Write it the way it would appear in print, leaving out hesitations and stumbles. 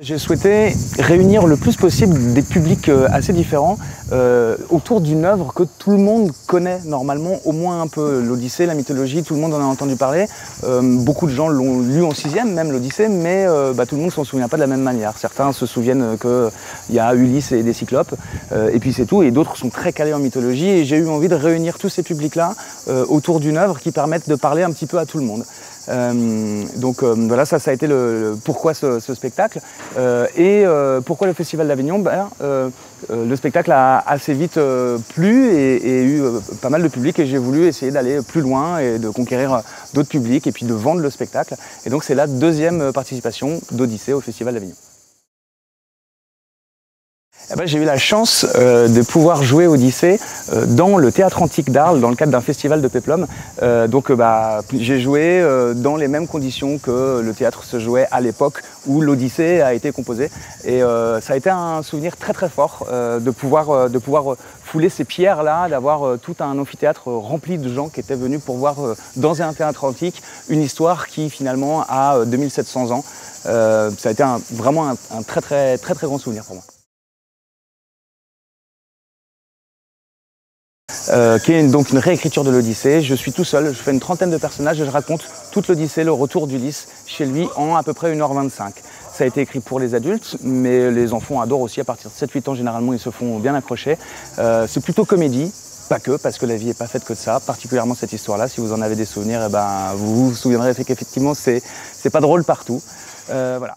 J'ai souhaité réunir le plus possible des publics assez différents autour d'une œuvre que tout le monde connaît normalement, au moins un peu. L'Odyssée, la mythologie, tout le monde en a entendu parler. Beaucoup de gens l'ont lu en 6e, même l'Odyssée, mais tout le monde ne s'en souvient pas de la même manière. Certains se souviennent qu'il y a Ulysse et des Cyclopes, et puis c'est tout. Et d'autres sont très calés en mythologie. Et j'ai eu envie de réunir tous ces publics-là autour d'une œuvre qui permette de parler un petit peu à tout le monde. Voilà, ça a été pourquoi ce spectacle et pourquoi le Festival d'Avignon. Le spectacle a assez vite plu et eu pas mal de public, et j'ai voulu essayer d'aller plus loin et de conquérir d'autres publics et puis de vendre le spectacle. Et donc c'est la deuxième participation d'Odyssée au Festival d'Avignon. J'ai eu la chance de pouvoir jouer Odyssée dans le Théâtre Antique d'Arles, dans le cadre d'un festival de péplum. J'ai joué dans les mêmes conditions que le théâtre se jouait à l'époque où l'Odyssée a été composée. Et ça a été un souvenir très très fort de pouvoir fouler ces pierres-là, d'avoir tout un amphithéâtre rempli de gens qui étaient venus pour voir dans un théâtre antique une histoire qui finalement a 2700 ans. Ça a été vraiment un très grand souvenir pour moi. Qui est donc une réécriture de l'Odyssée. Je suis tout seul, je fais une trentaine de personnages et je raconte toute l'Odyssée, le retour d'Ulysse chez lui en à peu près 1h25. Ça a été écrit pour les adultes, mais les enfants adorent aussi. À partir de 7-8 ans, généralement, ils se font bien accrocher. C'est plutôt comédie, pas que, parce que la vie n'est pas faite que de ça, particulièrement cette histoire-là. Si vous en avez des souvenirs, vous vous souviendrez qu'effectivement, c'est pas drôle partout. Voilà.